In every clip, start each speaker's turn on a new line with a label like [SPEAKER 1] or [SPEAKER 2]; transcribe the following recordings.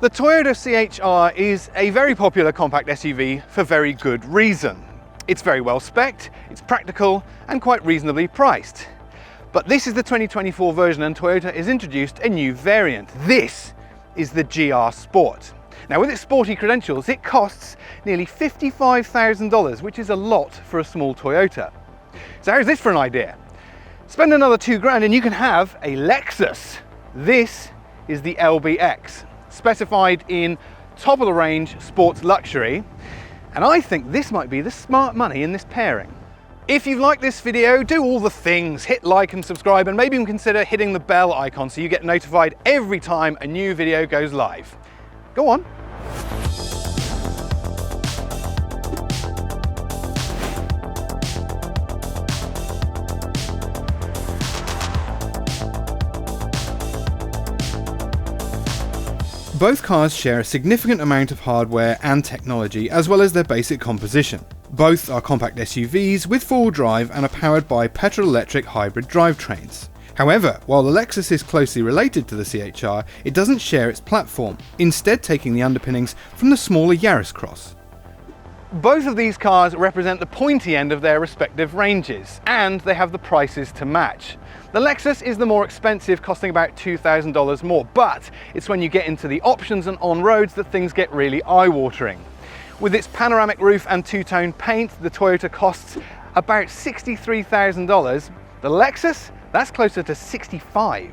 [SPEAKER 1] The Toyota CHR is a very popular compact SUV for very good reason. It's very well spec'd, it's practical and quite reasonably priced. But this is the 2024 version and Toyota has introduced a new variant. This is the GR Sport. Now with its sporty credentials, it costs nearly $55,000, which is a lot for a small Toyota. So how's this for an idea? Spend another $2,000 and you can have a Lexus. This is the LBX, specified in top of the range sports luxury. And I think this might be the smart money in this pairing. If you've liked this video, do all the things, hit like and subscribe, and maybe even consider hitting the bell icon so you get notified every time a new video goes live. Go on. Both cars share a significant amount of hardware and technology, as well as their basic composition. Both are compact SUVs with four-wheel drive and are powered by petrol-electric hybrid drivetrains. However, while the Lexus is closely related to the CHR, it doesn't share its platform, instead taking the underpinnings from the smaller Yaris Cross. Both of these cars represent the pointy end of their respective ranges, and they have the prices to match. The Lexus is the more expensive, costing about $2,000 more, but it's when you get into the options and on-roads that things get really eye-watering. With its panoramic roof and two-tone paint, the Toyota costs about $63,000. The Lexus, that's closer to $65,000.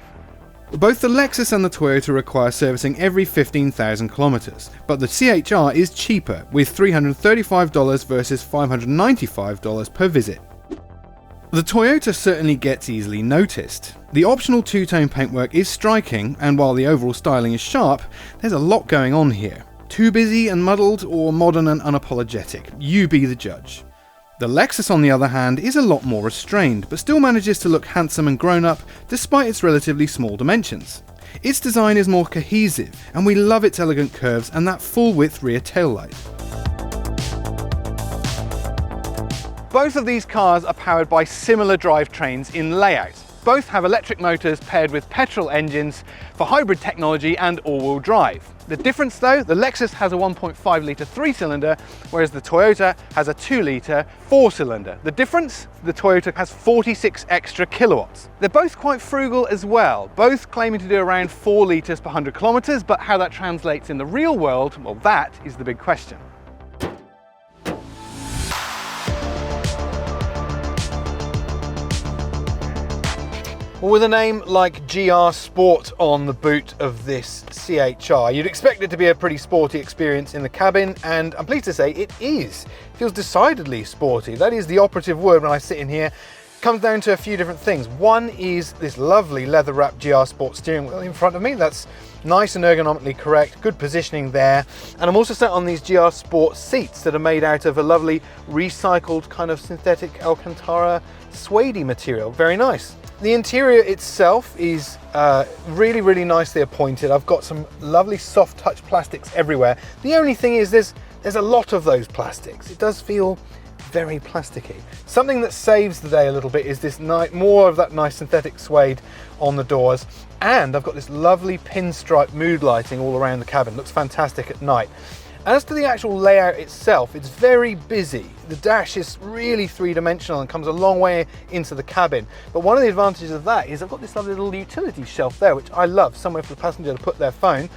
[SPEAKER 1] Both the Lexus and the Toyota require servicing every 15,000 kilometers, but the CHR is cheaper, with $335 versus $595 per visit. The Toyota certainly gets easily noticed. The optional two-tone paintwork is striking, and while the overall styling is sharp, there's a lot going on here. Too busy and muddled, or modern and unapologetic? You be the judge. The Lexus, on the other hand, is a lot more restrained, but still manages to look handsome and grown-up despite its relatively small dimensions. Its design is more cohesive, and we love its elegant curves and that full-width rear taillight. Both of these cars are powered by similar drivetrains in layout. Both have electric motors paired with petrol engines for hybrid technology and all-wheel drive. The difference though, the Lexus has a 1.5 litre 3-cylinder, whereas the Toyota has a 2 litre 4-cylinder. The difference? The Toyota has 46 extra kilowatts. They're both quite frugal as well, both claiming to do around 4 litres per 100 kilometres, but how that translates in the real world, well, that is the big question. Well, with a name like GR Sport on the boot of this CHR, you'd expect it to be a pretty sporty experience in the cabin, and I'm pleased to say it is. It feels decidedly sporty. That is the operative word when I sit in here. It comes down to a few different things. One is this lovely leather-wrapped GR Sport steering wheel in front of me. That's nice and ergonomically correct, good positioning there. And I'm also sat on these GR Sport seats that are made out of a lovely recycled kind of synthetic Alcantara suede material. Very nice. The interior itself is really, really nicely appointed. I've got some lovely soft touch plastics everywhere. The only thing is there's a lot of those plastics. It does feel very plasticky. Something that saves the day a little bit is this more of that nice synthetic suede on the doors. And I've got this lovely pinstripe mood lighting all around the cabin. Looks fantastic at night. As to the actual layout itself, it's very busy. The dash is really three-dimensional and comes a long way into the cabin. But one of the advantages of that is I've got this lovely little utility shelf there, which I love, somewhere for the passenger to put their phone.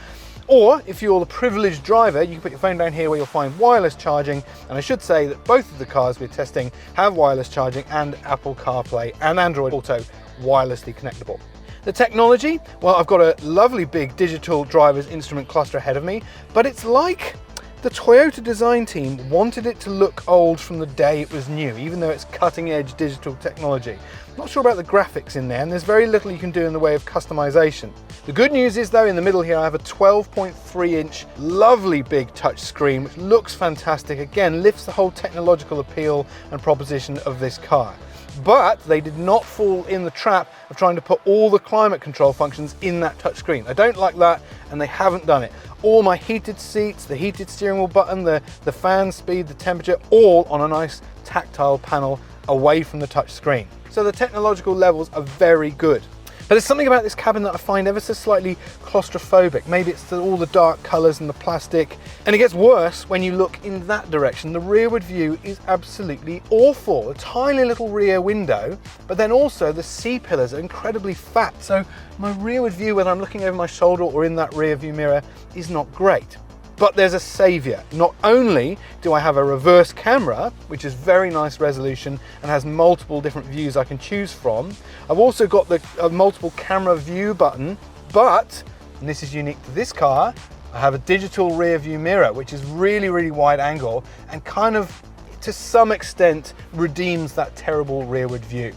[SPEAKER 1] Or if you're the privileged driver, you can put your phone down here where you'll find wireless charging. And I should say that both of the cars we're testing have wireless charging and Apple CarPlay and Android Auto wirelessly connectable. The technology, well, I've got a lovely big digital driver's instrument cluster ahead of me, but it's like the Toyota design team wanted it to look old from the day it was new, even though it's cutting-edge digital technology. Not sure about the graphics in there, and there's very little you can do in the way of customization. The good news is though, in the middle here I have a 12.3-inch lovely big touch screen, which looks fantastic. Again, lifts the whole technological appeal and proposition of this car. But they did not fall in the trap of trying to put all the climate control functions in that touchscreen. I don't like that, and they haven't done it. All my heated seats, the heated steering wheel button, the fan speed, the temperature, all on a nice tactile panel away from the touch screen. So the technological levels are very good. But there's something about this cabin that I find ever so slightly claustrophobic. Maybe it's all the dark colours and the plastic. And it gets worse when you look in that direction. The rearward view is absolutely awful. A tiny little rear window, but then also the C-pillars are incredibly fat. So my rearward view, whether I'm looking over my shoulder or in that rear view mirror, is not great. But there's a saviour. Not only do I have a reverse camera, which is very nice resolution and has multiple different views I can choose from, I've also got the multiple camera view button, but, and this is unique to this car, I have a digital rear view mirror, which is really, really wide angle and kind of, to some extent, redeems that terrible rearward view.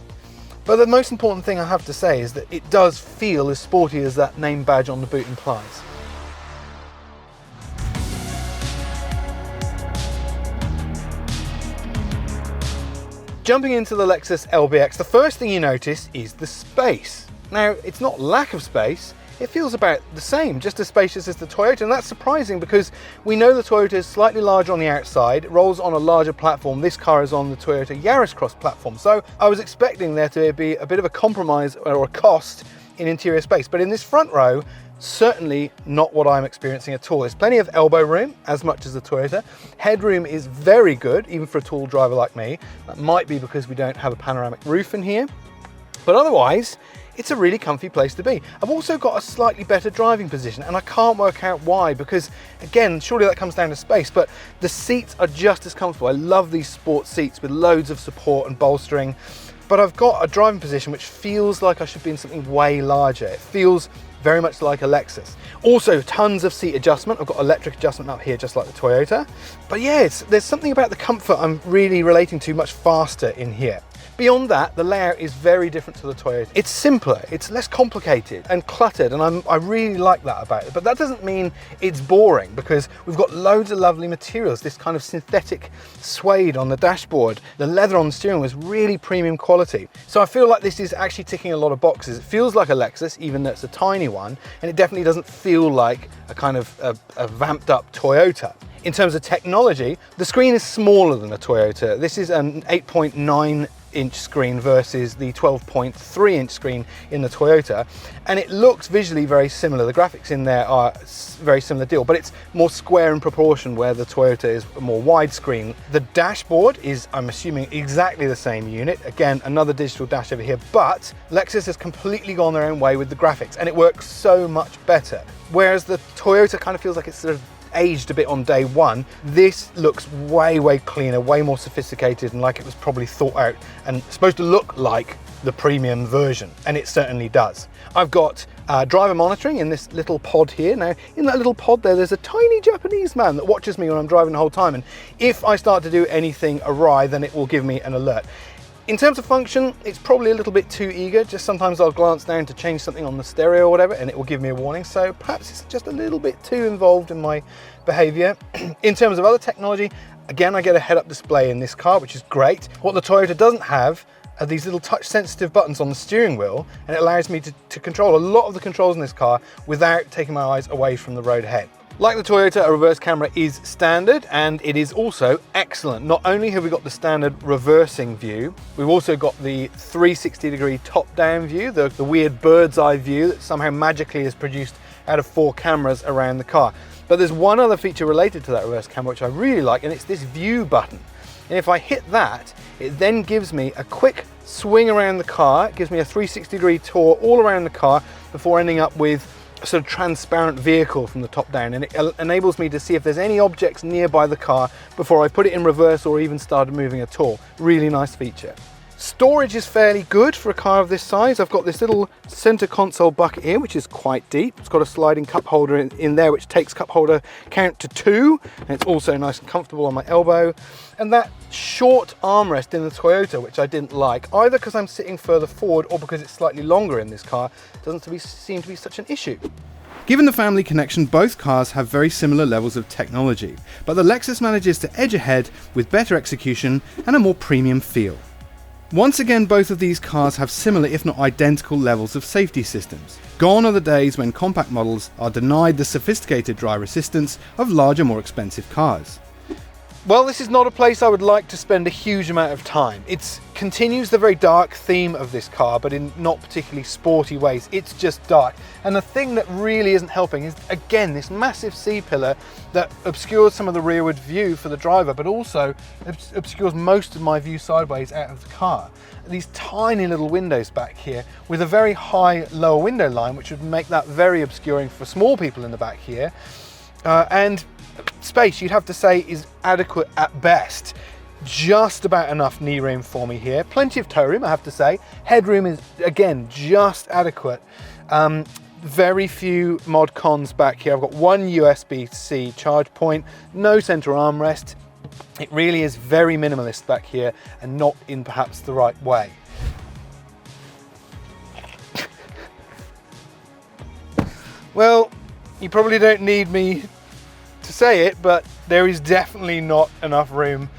[SPEAKER 1] But the most important thing I have to say is that it does feel as sporty as that name badge on the boot implies. Jumping into the Lexus LBX, the first thing you notice is the space. Now, it's not lack of space, it feels about the same, just as spacious as the Toyota, and that's surprising because we know the Toyota is slightly larger on the outside, it rolls on a larger platform. This car is on the Toyota Yaris Cross platform, so I was expecting there to be a bit of a compromise or a cost in interior space, but in this front row, certainly not what I'm experiencing at all. There's plenty of elbow room, as much as the Toyota. Headroom is very good, even for a tall driver like me. That might be because we don't have a panoramic roof in here. But otherwise, it's a really comfy place to be. I've also got a slightly better driving position, and I can't work out why, because again, surely that comes down to space, but the seats are just as comfortable. I love these sports seats with loads of support and bolstering, but I've got a driving position which feels like I should be in something way larger. It feels very much like a Lexus. Also, tons of seat adjustment. I've got electric adjustment up here, just like the Toyota. But yeah, there's something about the comfort I'm really relating to much faster in here. Beyond that, the layout is very different to the Toyota. It's simpler, it's less complicated and cluttered, and I really like that about it. But that doesn't mean it's boring, because we've got loads of lovely materials. This kind of synthetic suede on the dashboard. The leather on the steering wheel is really premium quality. So I feel like this is actually ticking a lot of boxes. It feels like a Lexus, even though it's a tiny one, and it definitely doesn't feel like a kind of a vamped up Toyota. In terms of technology, the screen is smaller than a Toyota. This is an 8.9-inch screen versus the 12.3-inch screen in the Toyota, and it looks visually very similar. The graphics in there are very similar deal, but it's more square in proportion, where the Toyota is a more widescreen. The dashboard is, I'm assuming, exactly the same unit. Again, another digital dash over here, but Lexus has completely gone their own way with the graphics, and it works so much better. Whereas the Toyota kind of feels like it's sort of aged a bit on day one. This looks way, way cleaner, way more sophisticated, and like it was probably thought out and supposed to look like the premium version, and it certainly does. I've got driver monitoring in this little pod here. Now, in that little pod there's a tiny Japanese man that watches me when I'm driving the whole time, and if I start to do anything awry, then it will give me an alert. In terms of function, it's probably a little bit too eager. Just sometimes I'll glance down to change something on the stereo or whatever, and it will give me a warning. So perhaps it's just a little bit too involved in my behavior. In terms of other technology, again, I get a head-up display in this car, which is great. What the Toyota doesn't have are these little touch-sensitive buttons on the steering wheel, and it allows me to control a lot of the controls in this car without taking my eyes away from the road ahead. Like the Toyota, a reverse camera is standard, and it is also excellent. Not only have we got the standard reversing view, we've also got the 360-degree top-down view, the weird bird's eye view that somehow magically is produced out of 4 cameras around the car. But there's one other feature related to that reverse camera which I really like, and it's this view button. And if I hit that, it then gives me a quick swing around the car. It gives me a 360-degree tour all around the car before ending up with a sort of transparent vehicle from the top down, and it enables me to see if there's any objects nearby the car before I put it in reverse or even started moving at all. Really nice feature. Storage is fairly good for a car of this size. I've got this little center console bucket here, which is quite deep. It's got a sliding cup holder in there, which takes cup holder count to 2, and it's also nice and comfortable on my elbow. And that short armrest in the Toyota, which I didn't like, either because I'm sitting further forward or because it's slightly longer in this car, doesn't seem to be such an issue. Given the family connection, both cars have very similar levels of technology, but the Lexus manages to edge ahead with better execution and a more premium feel. Once again, both of these cars have similar, if not identical, levels of safety systems. Gone are the days when compact models are denied the sophisticated driver assistance of larger, more expensive cars. Well, this is not a place I would like to spend a huge amount of time. It continues the very dark theme of this car, but in not particularly sporty ways. It's just dark. And the thing that really isn't helping is, again, this massive C-pillar that obscures some of the rearward view for the driver, but also obscures most of my view sideways out of the car. These tiny little windows back here with a very high lower window line, which would make that very obscuring for small people in the back here. And space, you'd have to say, is adequate at best. Just about enough knee room for me here. Plenty of toe room, I have to say. Headroom is, again, just adequate. Very few mod cons back here. I've got one USB-C charge point, no center armrest. It really is very minimalist back here and not in perhaps the right way. Well, you probably don't need me to say it, but there is definitely not enough room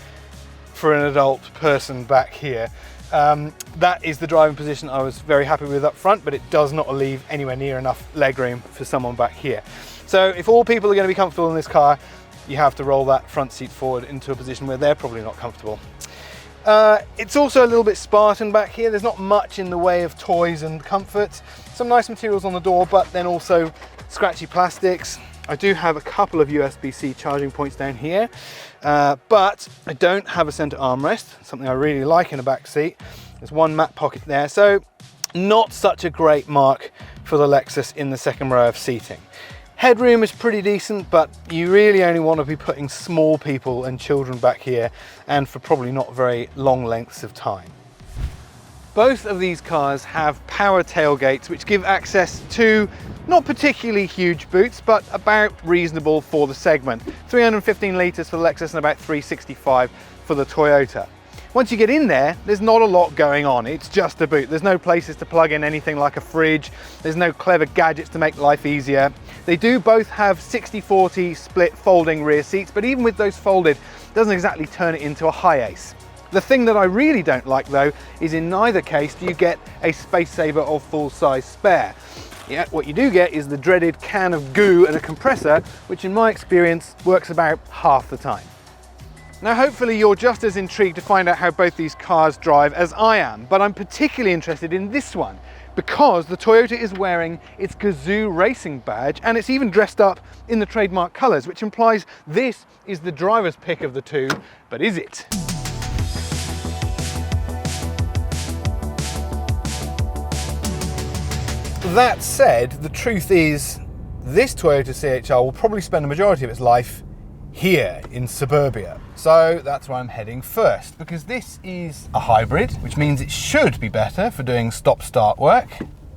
[SPEAKER 1] for an adult person back here. That is the driving position I was very happy with up front, but it does not leave anywhere near enough legroom for someone back here. So if all people are going to be comfortable in this car, you have to roll that front seat forward into a position where they're probably not comfortable. It's also a little bit Spartan back here. There's not much in the way of toys and comfort. Some nice materials on the door, but then also scratchy plastics. I do have a couple of USB-C charging points down here, but I don't have a center armrest, something I really like in a back seat. There's one mat pocket there, so not such a great mark for the Lexus in the second row of seating. Headroom is pretty decent, but you really only want to be putting small people and children back here, and for probably not very long lengths of time. Both of these cars have power tailgates, which give access to not particularly huge boots, but about reasonable for the segment. 315 litres for the Lexus and about 365 for the Toyota. Once you get in there, there's not a lot going on. It's just a boot. There's no places to plug in anything like a fridge. There's no clever gadgets to make life easier. They do both have 60/40 split folding rear seats, but even with those folded, it doesn't exactly turn it into a high ace. The thing that I really don't like though is in neither case do you get a space saver or full-size spare. Yeah, what you do get is the dreaded can of goo and a compressor, which in my experience works about half the time. Now hopefully you're just as intrigued to find out how both these cars drive as I am, but I'm particularly interested in this one because the Toyota is wearing its Gazoo racing badge and it's even dressed up in the trademark colours, which implies this is the driver's pick of the two, but is it? That said, the truth is this Toyota CHR will probably spend the majority of its life here in suburbia. So that's where I'm heading first, because this is a hybrid, which means it should be better for doing stop-start work.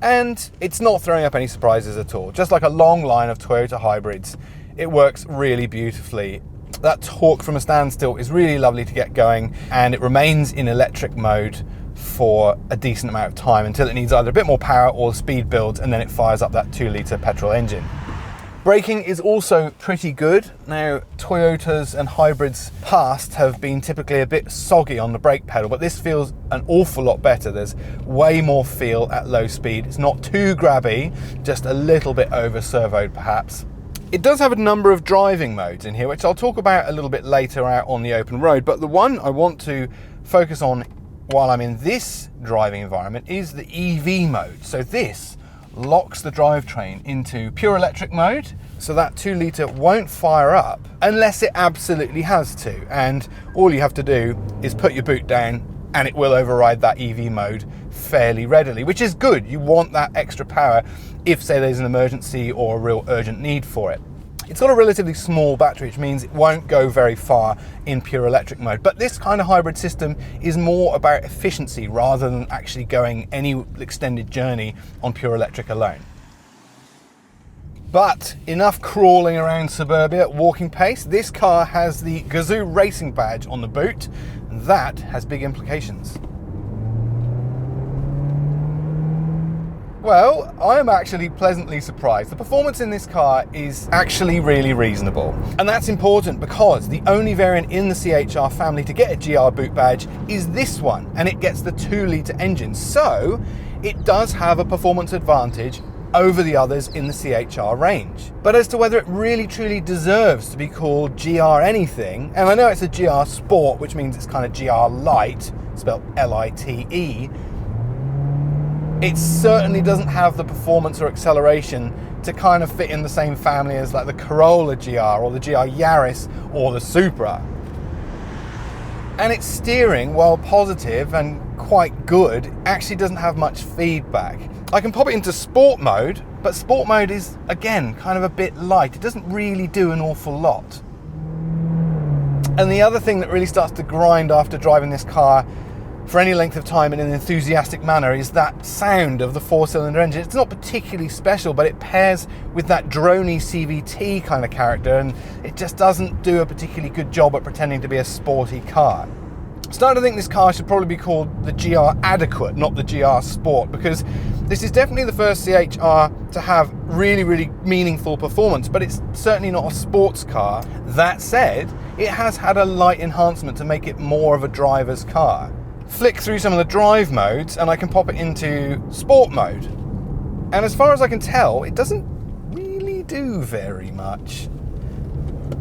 [SPEAKER 1] And it's not throwing up any surprises at all. Just like a long line of Toyota hybrids, it works really beautifully. That torque from a standstill is really lovely to get going, and it remains in electric mode for a decent amount of time until it needs either a bit more power or speed builds, and then it fires up that 2-litre petrol engine. Braking is also pretty good. Now, Toyotas and hybrids past have been typically a bit soggy on the brake pedal, but this feels an awful lot better. There's way more feel at low speed. It's not too grabby, just a little bit over servoed perhaps. It does have a number of driving modes in here, which I'll talk about a little bit later out on the open road, but the one I want to focus on while I'm in this driving environment is the EV mode. So this locks the drivetrain into pure electric mode, so that 2-litre won't fire up unless it absolutely has to. And all you have to do is put your boot down and it will override that EV mode fairly readily, which is good. You want that extra power if, say, there's an emergency or a real urgent need for it. It's got a relatively small battery, which means it won't go very far in pure electric mode. But this kind of hybrid system is more about efficiency rather than actually going any extended journey on pure electric alone. But enough crawling around suburbia at walking pace. This car has the Gazoo racing badge on the boot, and that has big implications. Well, I am actually pleasantly surprised. The performance in this car is actually really reasonable. And that's important because the only variant in the CHR family to get a GR boot badge is this one, and it gets the 2-litre engine. So it does have a performance advantage over the others in the CHR range. But as to whether it really truly deserves to be called GR anything, and I know it's a GR Sport, which means it's kind of GR Lite, spelled L-I-T-E, it certainly doesn't have the performance or acceleration to kind of fit in the same family as like the Corolla GR or the GR Yaris or the Supra. And its steering, while positive and quite good, actually doesn't have much feedback. I can pop it into sport mode, but sport mode is, again, kind of a bit light. It doesn't really do an awful lot. And the other thing that really starts to grind after driving this car for any length of time in an enthusiastic manner is that sound of the 4-cylinder engine. It's not particularly special, but it pairs with that droney CVT kind of character, and it just doesn't do a particularly good job at pretending to be a sporty car. I'm starting to think this car should probably be called the GR Adequate, not the GR Sport, because this is definitely the first CHR to have really, really meaningful performance, but it's certainly not a sports car. That said, it has had a light enhancement to make it more of a driver's car. Flick through some of the drive modes and I can pop it into sport mode. And as far as I can tell, it doesn't really do very much.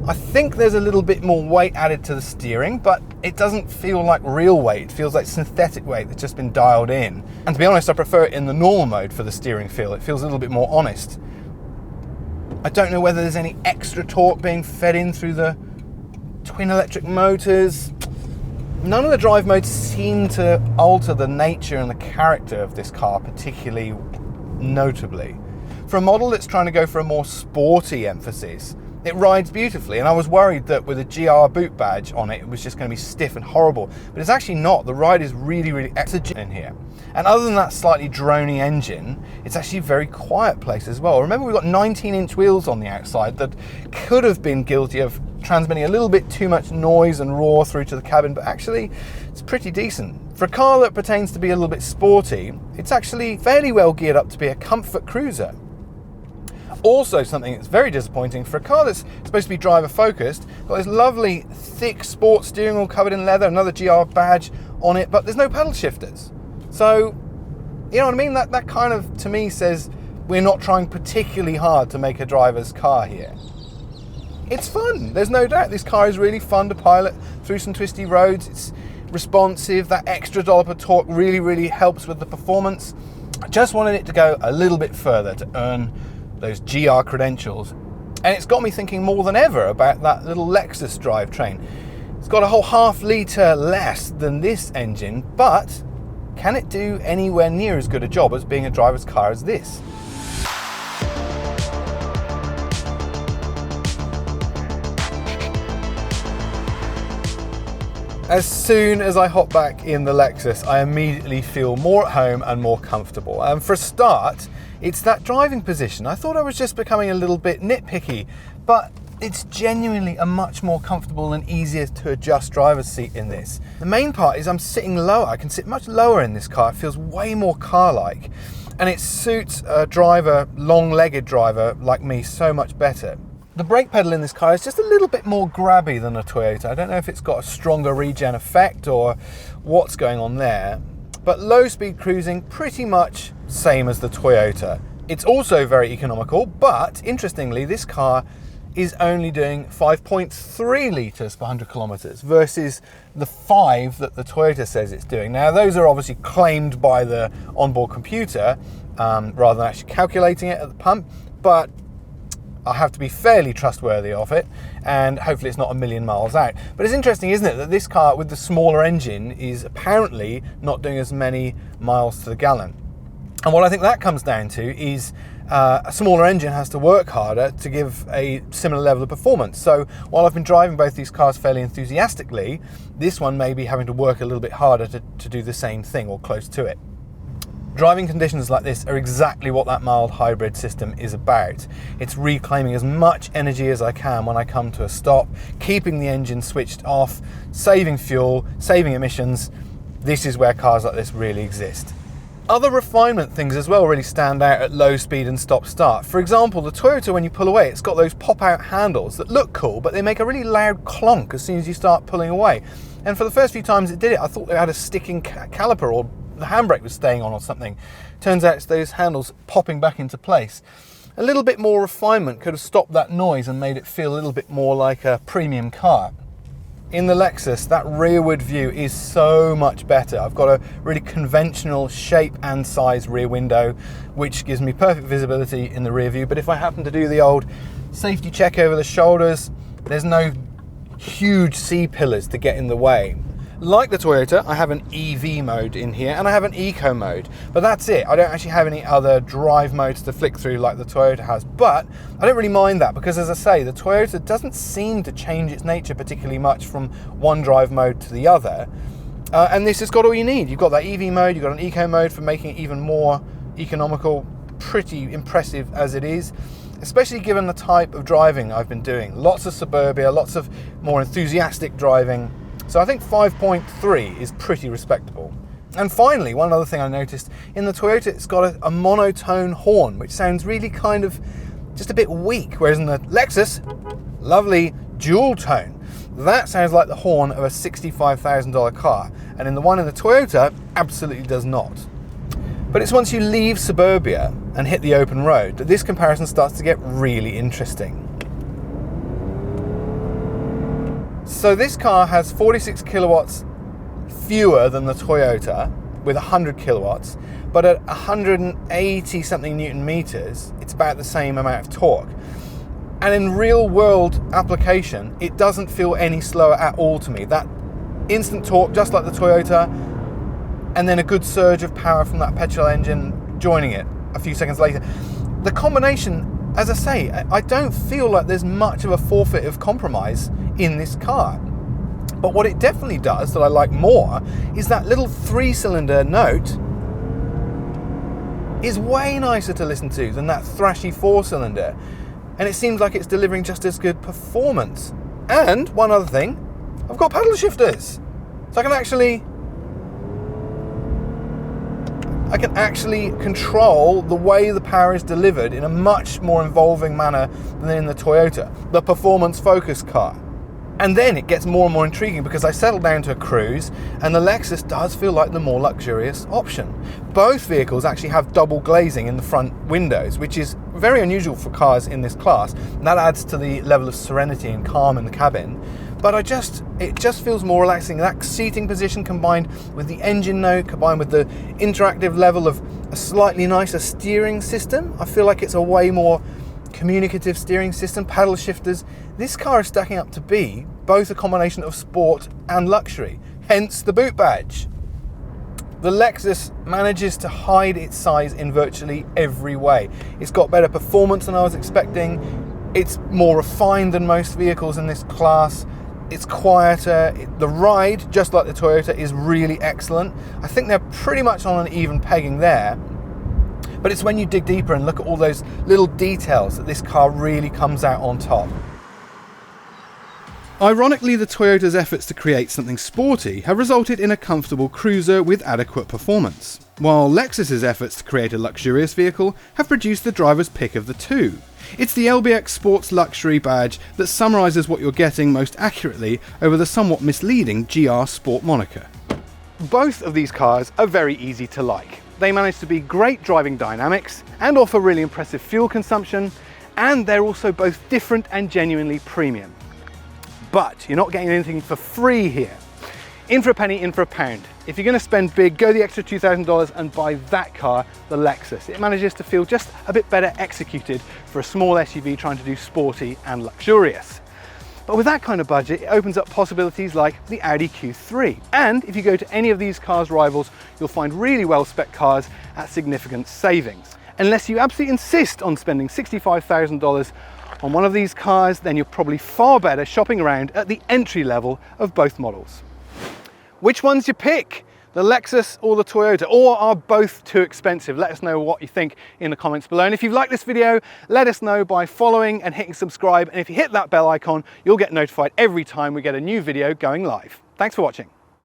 [SPEAKER 1] I think there's a little bit more weight added to the steering, but it doesn't feel like real weight. It feels like synthetic weight that's just been dialed in. And to be honest, I prefer it in the normal mode for the steering feel. It feels a little bit more honest. I don't know whether there's any extra torque being fed in through the twin electric motors. None of the drive modes seem to alter the nature and the character of this car particularly notably. For a model that's trying to go for a more sporty emphasis, it rides beautifully, and I was worried that with a GR boot badge on it, it was just going to be stiff and horrible, but it's actually not. The ride is really, really excellent in here. And other than that slightly drony engine, it's actually a very quiet place as well. Remember, we've got 19-inch wheels on the outside that could have been guilty of transmitting a little bit too much noise and roar through to the cabin, but actually it's pretty decent. For a car that pertains to be a little bit sporty, it's actually fairly well geared up to be a comfort cruiser. Also, something that's very disappointing for a car that's supposed to be driver focused, got this lovely thick sports steering wheel covered in leather, another GR badge on it, but there's no pedal shifters. So, you know what I mean? That kind of, to me, says we're not trying particularly hard to make a driver's car here. It's fun, there's no doubt. This car is really fun to pilot through some twisty roads. It's responsive. That extra dollop of torque really, really helps with the performance. I just wanted it to go a little bit further to earn those GR credentials. And it's got me thinking more than ever about that little Lexus drivetrain. It's got a whole half-litre less than this engine, but can it do anywhere near as good a job as being a driver's car as this? As soon as I hop back in the Lexus, I immediately feel more at home and more comfortable. And for a start, it's that driving position. I thought I was just becoming a little bit nitpicky, but it's genuinely a much more comfortable and easier to adjust driver's seat in this. The main part is I'm sitting lower. I can sit much lower in this car. It feels way more car-like, and it suits a driver, long-legged driver like me, so much better. The brake pedal in this car is just a little bit more grabby than a Toyota. I don't know if it's got a stronger regen effect or what's going on there, but low speed cruising, pretty much same as the Toyota. It's also very economical, but interestingly, this car is only doing 5.3 litres per 100 kilometres versus the 5 that the Toyota says it's doing. Now, those are obviously claimed by the onboard computer rather than actually calculating it at the pump, but I have to be fairly trustworthy of it, and hopefully it's not a million miles out. But it's interesting, isn't it, that this car with the smaller engine is apparently not doing as many miles to the gallon. And what I think that comes down to is a smaller engine has to work harder to give a similar level of performance. So while I've been driving both these cars fairly enthusiastically, this one may be having to work a little bit harder to do the same thing or close to it. Driving conditions like this are exactly what that mild hybrid system is about. It's reclaiming as much energy as I can when I come to a stop, keeping the engine switched off, saving fuel, saving emissions. This is where cars like this really exist. Other refinement things as well really stand out at low speed and stop-start. For example, the Toyota, when you pull away, it's got those pop-out handles that look cool, but they make a really loud clonk as soon as you start pulling away. And for the first few times it did it, I thought it had a sticking caliper or the handbrake was staying on or something. Turns out it's those handles popping back into place. A little bit more refinement could have stopped that noise and made it feel a little bit more like a premium car. In the Lexus, that rearward view is so much better. I've got a really conventional shape and size rear window, which gives me perfect visibility in the rear view. But if I happen to do the old safety check over the shoulders, there's no huge C-pillars to get in the way. Like the Toyota, I have an EV mode in here and I have an eco mode, but that's it. I don't actually have any other drive modes to flick through like the Toyota has, but I don't really mind that because, as I say, the Toyota doesn't seem to change its nature particularly much from one drive mode to the other. And this has got all you need. You've got that EV mode, you've got an eco mode for making it even more economical, pretty impressive as it is, especially given the type of driving I've been doing. Lots of suburbia, lots of more enthusiastic driving. So I think 5.3 is pretty respectable. And finally, one other thing I noticed, in the Toyota it's got a monotone horn, which sounds really kind of just a bit weak, whereas in the Lexus, lovely dual tone. That sounds like the horn of a $65,000 car, and in the one in the Toyota, absolutely does not. But it's once you leave suburbia and hit the open road that this comparison starts to get really interesting. So this car has 46 kilowatts fewer than the Toyota with 100 kilowatts, but at 180 something Newton meters, it's about the same amount of torque. And in real world application, it doesn't feel any slower at all to me. That instant torque, just like the Toyota, and then a good surge of power from that petrol engine joining it a few seconds later. The combination, as I say, I don't feel like there's much of a forfeit of compromise in this car. But what it definitely does that I like more is that little 3-cylinder note is way nicer to listen to than that thrashy 4-cylinder. And it seems like it's delivering just as good performance. And one other thing, I've got paddle shifters. So I can actually control the way the power is delivered in a much more involving manner than in the Toyota, the performance focused car. And then it gets more and more intriguing because I settle down to a cruise and the Lexus does feel like the more luxurious option. Both vehicles actually have double glazing in the front windows, which is very unusual for cars in this class. And that adds to the level of serenity and calm in the cabin. But it just feels more relaxing. That seating position combined with the engine note, combined with the interactive level of a slightly nicer steering system, I feel like it's a way more communicative steering system, paddle shifters. This car is stacking up to be both a combination of sport and luxury, hence the boot badge. The Lexus manages to hide its size in virtually every way. It's got better performance than I was expecting. It's more refined than most vehicles in this class. It's quieter. The ride, just like the Toyota, is really excellent. I think they're pretty much on an even pegging there. But it's when you dig deeper and look at all those little details that this car really comes out on top. Ironically, the Toyota's efforts to create something sporty have resulted in a comfortable cruiser with adequate performance, while Lexus's efforts to create a luxurious vehicle have produced the driver's pick of the two. It's the LBX Sports Luxury badge that summarises what you're getting most accurately over the somewhat misleading GR Sport moniker. Both of these cars are very easy to like. They manage to be great driving dynamics and offer really impressive fuel consumption, and they're also both different and genuinely premium. But you're not getting anything for free here. In for a penny, in for a pound. If you're going to spend big, go the extra $2,000 and buy that car, the Lexus. It manages to feel just a bit better executed for a small SUV trying to do sporty and luxurious. But with that kind of budget, it opens up possibilities like the Audi Q3. And if you go to any of these cars' rivals, you'll find really well-spec'd cars at significant savings. Unless you absolutely insist on spending $65,000 on one of these cars, then you're probably far better shopping around at the entry level of both models. Which one's your pick? The Lexus or the Toyota, or are both too expensive? Let us know what you think in the comments below. And if you've liked this video, let us know by following and hitting subscribe. And if you hit that bell icon, you'll get notified every time we get a new video going live. Thanks for watching.